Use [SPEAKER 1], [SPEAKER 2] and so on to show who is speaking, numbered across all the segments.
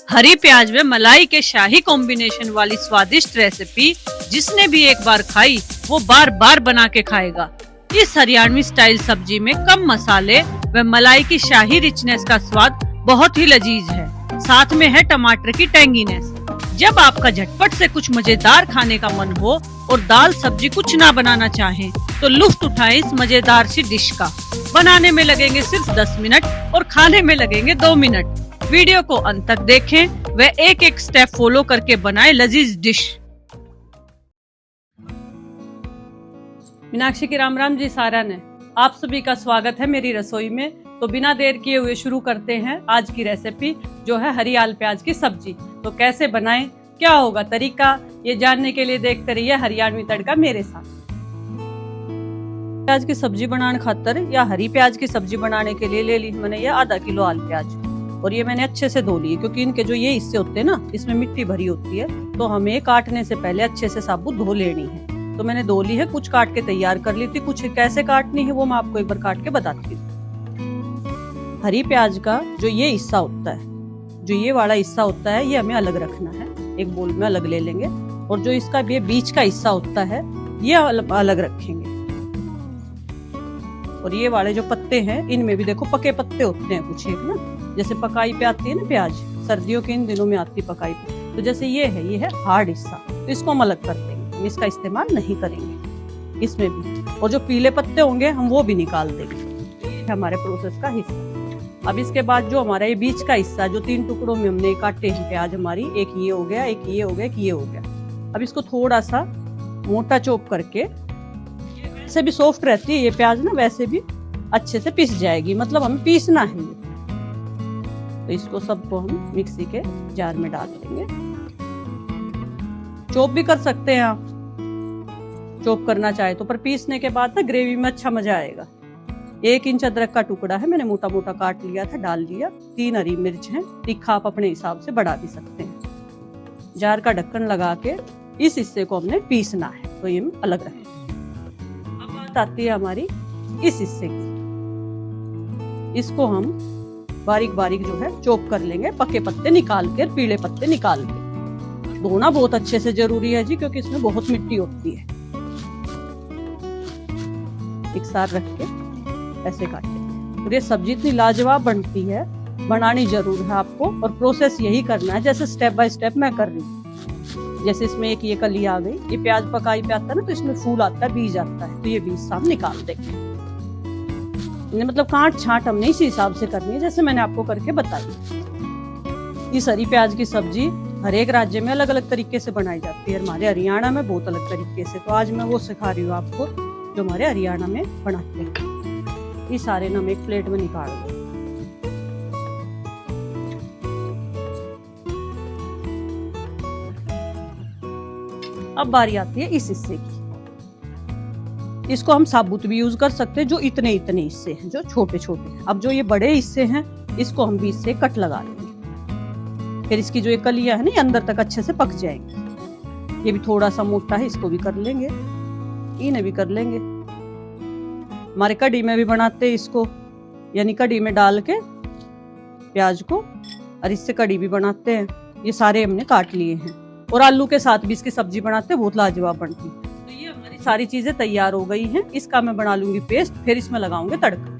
[SPEAKER 1] हरी प्याज में मलाई के शाही कॉम्बिनेशन वाली स्वादिष्ट रेसिपी जिसने भी एक बार खाई वो बार बार बना के खाएगा। इस हरियाणवी स्टाइल सब्जी में कम मसाले व मलाई की शाही रिचनेस का स्वाद बहुत ही लजीज है। साथ में है टमाटर की टेंगीनेस। जब आपका झटपट से कुछ मजेदार खाने का मन हो और दाल सब्जी कुछ ना बनाना चाहें, तो लुत्फ उठाएं इस मजेदार सी डिश का। बनाने में लगेंगे सिर्फ 10 मिनट और खाने में लगेंगे 2 मिनट। वीडियो को अंत तक देखें व एक एक स्टेप फॉलो करके बनाएं लजीज डिश। मीनाक्षी की राम राम जी सारा ने आप सभी का स्वागत है मेरी रसोई में। तो बिना देर किए हुए शुरू करते हैं आज की रेसिपी जो है हरी आल प्याज की सब्जी। तो कैसे बनाएं, क्या होगा तरीका, ये जानने के लिए देखते रहिए हरियाणवी तड़का मेरे साथ। प्याज की सब्जी बनाने खातर या हरी प्याज की सब्जी बनाने के लिए ले ली मैंने ये आधा किलो आल प्याज और ये मैंने अच्छे से धो लिए, क्योंकि इनके जो ये हिस्से होते हैं ना इसमें मिट्टी भरी होती है, तो हमें काटने से पहले अच्छे से साबुत धो लेनी है। तो मैंने धो ली है, कुछ काट के तैयार कर ली थी, कुछ कैसे काटनी है वो मैं आपको एक बार काट के बताती हूँ। हरी प्याज का जो ये हिस्सा होता है, जो ये वाला हिस्सा होता है, ये हमें अलग रखना है, एक बोल में अलग ले लेंगे। और जो इसका ये बीच का हिस्सा होता है ये अलग रखेंगे। और ये वाले जो पत्ते हैं इनमें भी देखो पके पत्ते होते हैं कुछ एक ना, जैसे पकाई पे आती है ना प्याज, सर्दियों के इन दिनों में आती पकाई पे, तो जैसे ये है हार्ड हिस्सा, तो इसको हम अलग कर देंगे, इसका इस्तेमाल नहीं करेंगे इसमें भी। और जो पीले पत्ते होंगे हम वो भी निकाल देंगे, ये हमारे प्रोसेस का हिस्सा। अब इसके बाद जो हमारा ये बीच का हिस्सा जो 3 टुकड़ों में हमने काटे हैं प्याज हमारी, एक ये हो गया, एक ये हो गया, एक ये हो गया। अब इसको थोड़ा सा मोटा चॉप करके, वैसे भी सॉफ्ट रहती है ये प्याज ना, वैसे भी अच्छे से पिस जाएगी, मतलब हमें पीसना है ये। तो इसको सबको हम मिक्सी के जार में डाल देंगे। चॉप भी कर सकते हैं आप, चॉप करना चाहे तो, पर पीसने के बाद ना ग्रेवी में अच्छा मजा आएगा। 1 इंच अदरक का टुकड़ा है, मैंने मोटा मोटा काट लिया था, डाल लिया। 3 हरी मिर्च है, तीखा आप अपने हिसाब से बढ़ा भी सकते हैं। जार का ढक्कन लगा के इस हिस्से को हमने पीसना है, तो ये हम अलग रखें। अब बात आती है हमारी इस हिस्से की, इसको हम बारीक बारीक जो है चॉप कर लेंगे, पके पत्ते निकाल के, पीले पत्ते निकाल के। धोना बहुत अच्छे से जरूरी है जी, क्योंकि इसमें बहुत मिट्टी होती है। एक साथ रख के ऐसे काटेंगे। और ये सब्जी इतनी लाजवाब बनती है, बनानी जरूर है आपको, और प्रोसेस यही करना है जैसे स्टेप बाय स्टेप मैं कर रही हूँ। जैसे इसमें एक ये कली आ गई, ये प्याज पकाई पे आता है ना, तो इसमें फूल आता है, बीज आता है, तो ये बीज हम निकाल देंगे। मतलब काट छांट हमने इसी हिसाब से करनी है जैसे मैंने आपको करके बताई। इस हरी प्याज की सब्जी हर एक राज्य में अलग अलग तरीके से बनाई जाती है, हमारे हरियाणा में बहुत अलग तरीके से। तो आज मैं वो सिखा रही हूँ आपको जो हमारे हरियाणा में बनाते हैं। ये सारे ना हम एक प्लेट में निकाल दें। अब बारी आती है इस हिस्से की, इसको हम साबुत भी यूज कर सकते हैं, जो इतने इतने हिस्से हैं, जो छोटे छोटे हैं। अब जो ये बड़े हिस्से हैं इसको हम बीच से कट लगा लेंगे, फिर इसकी जो ये कलियां है ना ये अंदर तक अच्छे से पक जाएंगी। ये भी थोड़ा सा मोटा है, इसको भी कर लेंगे, इन्हें भी कर लेंगे। हमारे कढ़ी में भी बनाते हैं इसको, यानी कढ़ी में डाल के प्याज को, और इससे कढ़ी भी बनाते हैं। ये सारे हमने काट लिए हैं, और आलू के साथ भी इसकी सब्जी बनाते हैं, बहुत लाजवाब बनती है। तो ये हमारी सारी चीजें तैयार हो गई हैं, इसका मैं बना लूंगी पेस्ट, फिर इसमें लगाऊंगे तड़का।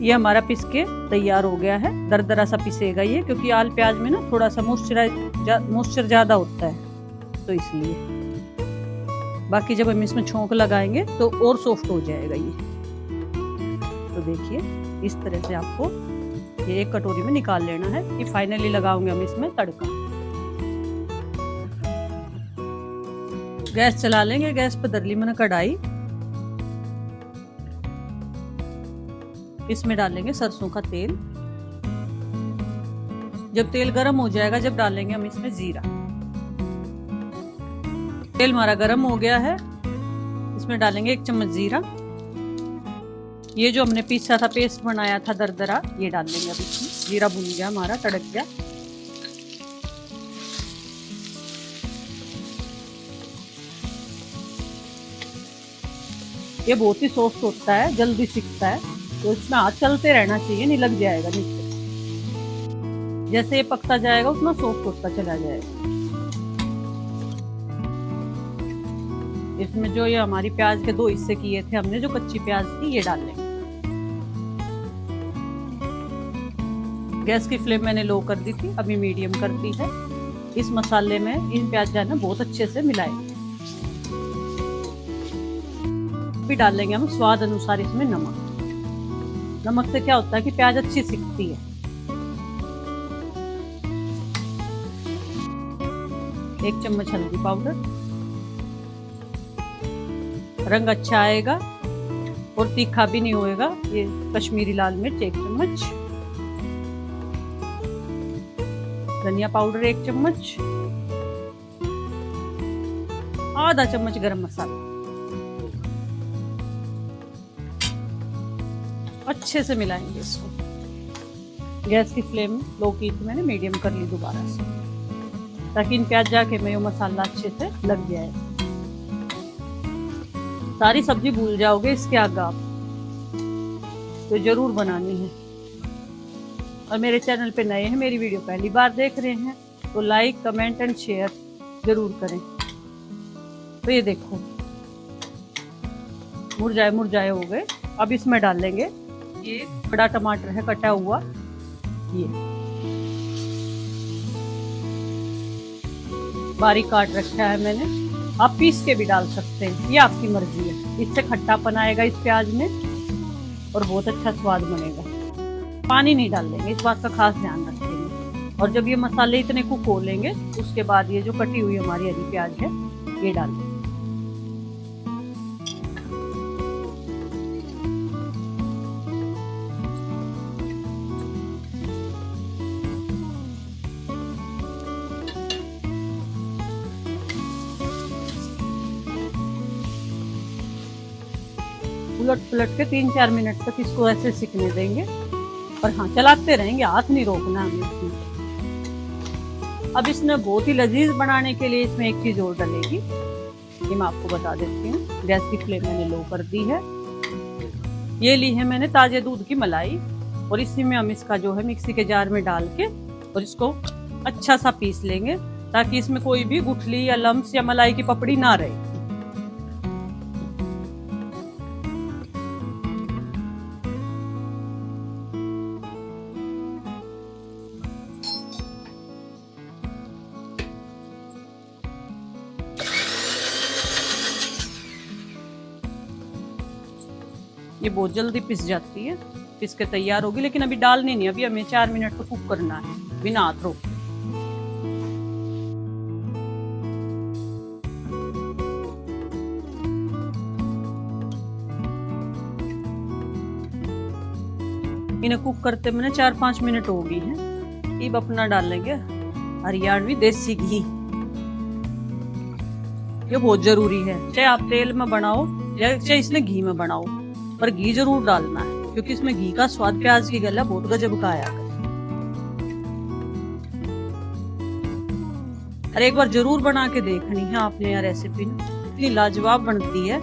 [SPEAKER 1] ये हमारा पिस के तैयार हो गया है, दरदरा सा पिसेगा ये, क्योंकि आल प्याज में ना थोड़ा सा मॉइस्चर ज्यादा होता है, तो इसलिए। बाकी जब हम इसमें छोंक लगाएंगे तो और सॉफ्ट हो जाएगा ये। तो देखिए इस तरह से आपको ये एक कटोरी में निकाल लेना है। ये फाइनली लगाओगे हम इसमें तड़का। गैस चला लेंगे, गैस पे दरली मैंने कढ़ाई, इसमें डालेंगे सरसों का तेल, जब तेल गर्म हो जाएगा, जब डालेंगे हम इसमें जीरा। तेल हमारा गर्म हो गया है, इसमें डालेंगे 1 चम्मच जीरा। ये जो हमने पीसा था, पेस्ट बनाया था दरदरा, ये डाल देंगे अब इसमें। जीरा भून गया हमारा, तड़क गया। ये बहुत ही सॉफ्ट होता है, जल्दी सिकता है, तो इसमें हाथ चलते रहना चाहिए, नहीं लग जाएगा नीचे। जैसे ये पकता जाएगा उतना सॉफ्ट होता चला जाएगा। इसमें जो ये हमारी प्याज के 2 हिस्से किए थे हमने, जो कच्ची प्याज थी, ये डाल लेंगे। गैस की फ्लेम मैंने लो कर दी थी, अभी मीडियम कर दी है। इस मसाले में इन प्याज जो है ना बहुत अच्छे से मिलाएंगे। फिर डाल लेंगे हम स्वाद अनुसार इसमें नमक। नमक से क्या होता है कि प्याज अच्छी सिकती है। 1 चम्मच हल्दी पाउडर, रंग अच्छा आएगा और तीखा भी नहीं होएगा। ये कश्मीरी लाल मिर्च 1 चम्मच, धनिया पाउडर 1 चम्मच, आधा चम्मच गरम मसाला। अच्छे से मिलाएंगे इसको। गैस की फ्लेम लो की थी मैंने, मीडियम कर ली दोबारा से, ताकि इन प्याज जाके में मसाला अच्छे से लग जाए। सारी सब्जी भूल जाओगे इसके आगे आप, तो जरूर बनानी है। और मेरे चैनल पे नए हैं, मेरी वीडियो पहली बार देख रहे हैं, तो लाइक, कमेंट एंड शेयर जरूर करें। तो ये देखो मुरझाए हो गए। अब इसमें डाल लेंगे ये बड़ा टमाटर है कटा हुआ, ये बारीक काट रखा है मैंने। आप पीस के भी डाल सकते हैं, ये आपकी मर्जी है। इससे खट्टापन आएगा इस प्याज में और बहुत अच्छा स्वाद बनेगा। पानी नहीं डाल लेंगे, इस बात का खास ध्यान रखेंगे। और जब ये मसाले इतने कुक हो लेंगे, उसके बाद ये जो कटी हुई हमारी हरी प्याज है, ये डाल देंगे। उलट पुलट के 3-4 मिनट तक इसको ऐसे सिकने देंगे। और हाँ, चलाते रहेंगे, हाथ नहीं रोकना हमें इसमें। अब इसमें बहुत ही लजीज बनाने के लिए इसमें एक चीज और डलेगी, ये मैं आपको बता देती हूँ। गैस की फ्लेम मैंने लो कर दी है। ये ली है मैंने ताजे दूध की मलाई, और इसी में हम इसका जो है मिक्सी के जार में डाल के और इसको अच्छा सा पीस लेंगे, ताकि इसमें कोई भी गुठली या लम्स या मलाई की पपड़ी ना रहे। ये बहुत जल्दी पिस जाती है, पिस के तैयार होगी। लेकिन अभी डालनी नहीं, अभी हमें 4 मिनट तो कुक करना है बिना हाथ रोके। इन्हें कुक करते मैंने 4-5 मिनट हो गई हैं। अब अपना डाल लेंगे हरियाणवी देसी घी। ये बहुत जरूरी है, चाहे आप तेल में बनाओ या चाहे इसमें घी में बनाओ, पर घी जरूर डालना है, क्योंकि इसमें घी का स्वाद प्याज की गला बहुत गजब का आया। अरे एक बार जरूर बना के देखनी है आपने यार, रेसिपी इतनी लाजवाब बनती है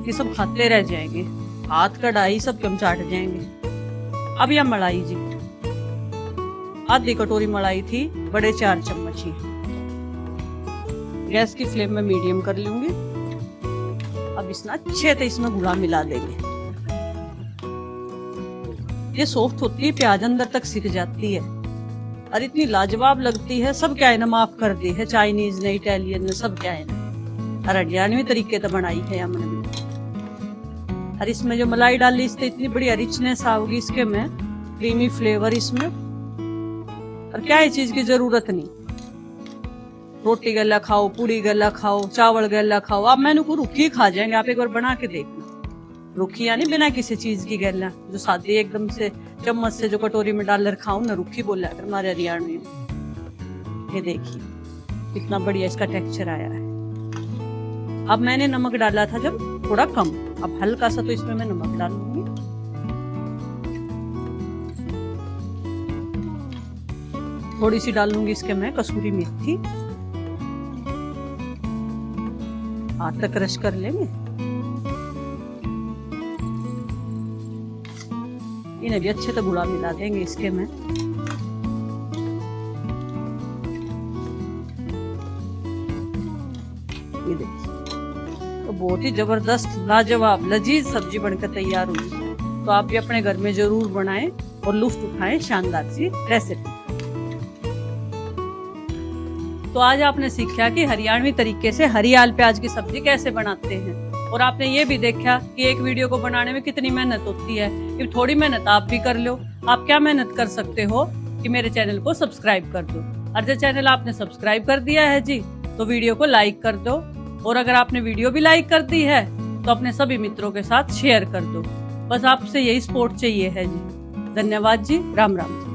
[SPEAKER 1] कि सब खाते रह जाएंगे, हाथ कढ़ाई सब कम चाट जाएंगे। अब यह मलाई जी, आधी कटोरी मलाई थी, बड़े 4 चम्मच ही। गैस की फ्लेम में मीडियम कर लूंगी। अब इसमें अच्छे से इसमें घुला मिला देंगे। ये सॉफ्ट होती है, प्याज अंदर तक सिक जाती है और इतनी लाजवाब लगती है। सब क्या है ना, माफ कर दी है, चाइनीज ने, इटालियन ने, सब क्या है ना, हरियाणवी तरीके से बनाई है हमने। और इसमें जो मलाई डाली, इससे इतनी बढ़िया रिचनेस आओगी इसके में, क्रीमी फ्लेवर इसमें। और क्या है, चीज की जरूरत नहीं। रोटी गला खाओ, पूरी गला खाओ, चावल गला खाओ, आप मेनू को रुखी खा जाएंगे। आप एक बार बना के देखना, रुखी यानी बिना किसी चीज की गला, जो सादी एकदम से चम्मच से जो कटोरी में डाल कर खाऊं ना, रुखी बोला कर हमारे हरियाणा में। ये देखिए कितना बढ़िया इसका टेक्सचर आया है। अब मैंने नमक डाला था जब थोड़ा कम, अब हल्का सा तो इसमें मैं नमक डालूंगी। थोड़ी सी डालूंगी इसके मैं कसूरी मेथी, हाथ तक क्रश कर लेंगे। इन्हें भी अच्छे से गुड़ा मिला देंगे इसके में। ये देखिए तो बहुत ही जबरदस्त लाजवाब लजीज सब्जी बनकर तैयार हुई। तो आप भी अपने घर में जरूर बनाएं और लुत्फ उठाएं शानदार सी रेसिपी। तो आज आपने सीखा कि हरियाणवी तरीके से हरी आल प्याज की सब्जी कैसे बनाते हैं, और आपने ये भी देखा कि एक वीडियो को बनाने में कितनी मेहनत होती है। कि थोड़ी मेहनत आप भी कर लो। आप क्या मेहनत कर सकते हो कि मेरे चैनल को सब्सक्राइब कर दो, और जो चैनल आपने सब्सक्राइब कर दिया है जी तो वीडियो को लाइक कर दो, और अगर आपने वीडियो भी लाइक कर दी है तो अपने सभी मित्रों के साथ शेयर कर दो। बस आपसे यही सपोर्ट चाहिए है जी। धन्यवाद जी, राम राम।